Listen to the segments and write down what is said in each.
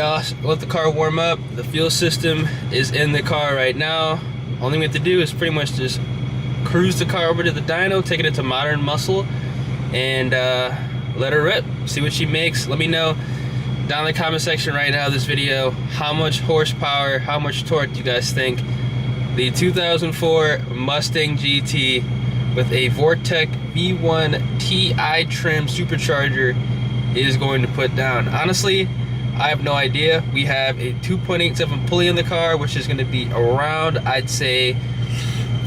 let the car warm up. The fuel system is in the car right now. Only we have to do is pretty much just cruise the car over to the dyno, take it into modern muscle, and let her rip. See what she makes. Let me know down in the comment section right now this video how much horsepower, how much torque do you guys think the 2004 Mustang GT with a Vortech V1 TI trim supercharger is going to put down. Honestly, I have no idea. We have a 2.87 pulley in the car, which is going to be around, I'd say,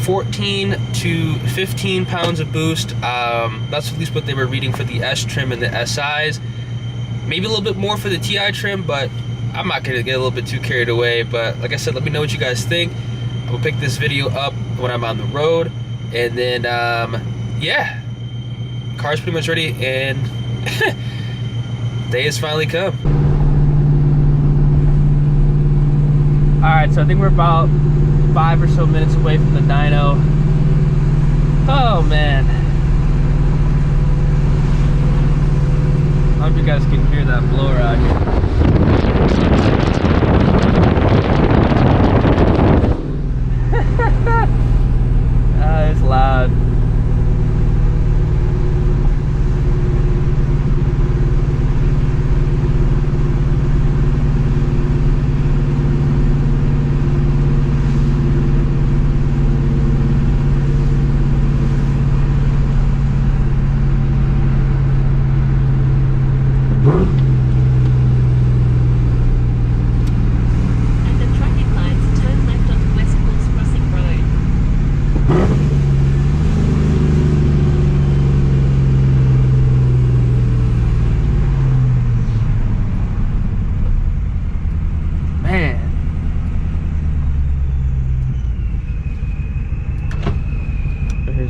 14 to 15 pounds of boost. That's at least what they were reading for the S trim and the SIs. Maybe a little bit more for the TI trim, but I'm not going to get a little bit too carried away. But like I said, let me know what you guys think. I will pick this video up when I'm on the road. And then, yeah, car's pretty much ready, and day has finally come. Alright, so I think we're about 5 or so minutes away from the dyno. Oh man. I hope you guys can hear that blower out here. It's loud.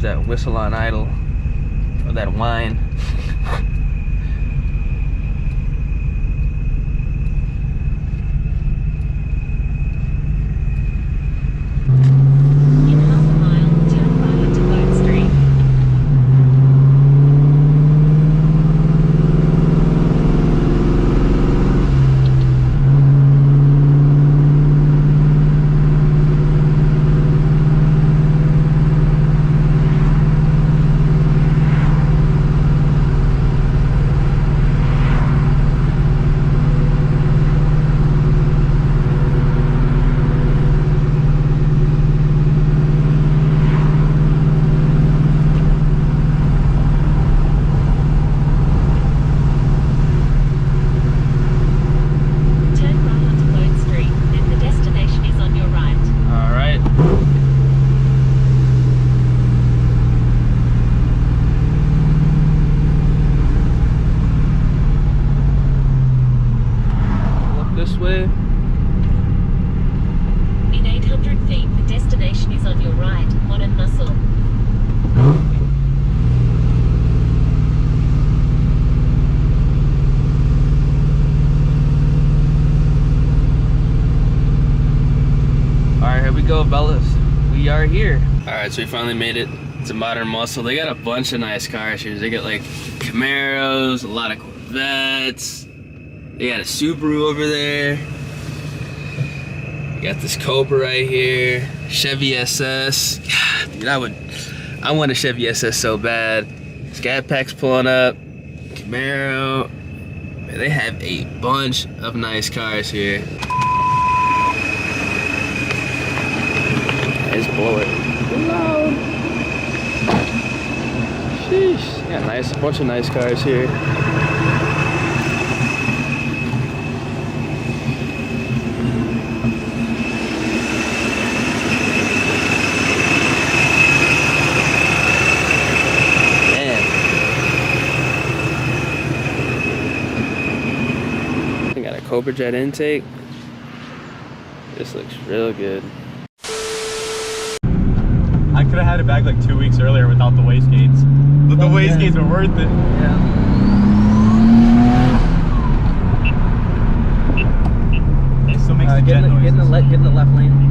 That whistle on idle, or that whine. In half a mile, turn right onto Bone Street. This way. In 800 feet, the destination is on your right, modern muscle. Alright, here we go, fellas. We are here. Alright, so we finally made it to modern muscle. They got a bunch of nice cars here. They got like Camaros, a lot of Corvettes. They got a Subaru over there. Got this Cobra right here. Chevy SS. God, dude, I want a Chevy SS so bad. Catback's pulling up. Camaro. Man, they have a bunch of nice cars here. Let's blow it. Loud. Sheesh. Got a bunch of nice cars here. Cobra Jet intake. This looks real good. I could have had it back like 2 weeks earlier without the wastegates. But the wastegates were worth it. Yeah. It still makes the jet get noises. in the left lane.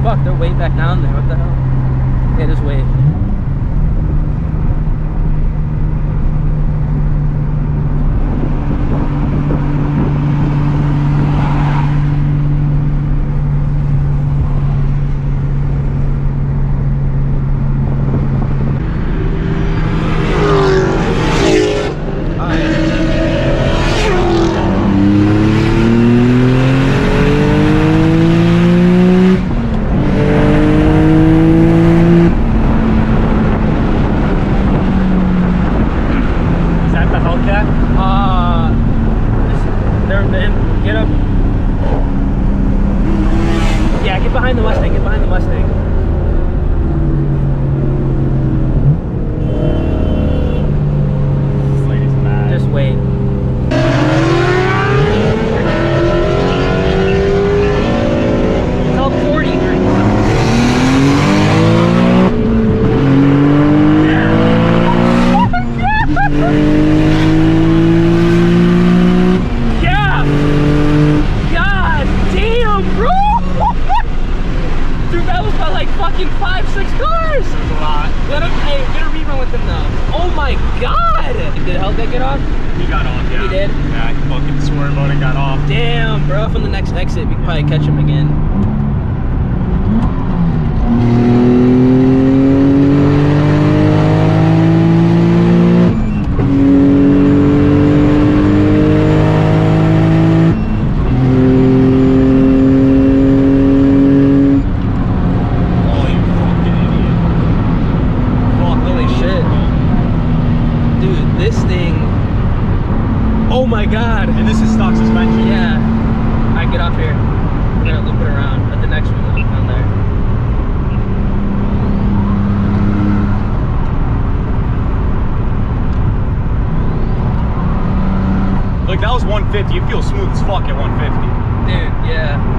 fuck, they're way back down there. What the hell? Yeah, just wait. Exit, we can probably catch him again. Oh, you fucking idiot. Fuck, holy shit. Dude, this thing. Oh my god. And this is stock suspension. Yeah. Alright, get off here. We're gonna loop it around at the next one down there. Look, that was 150. You feel smooth as fuck at 150. Dude, yeah.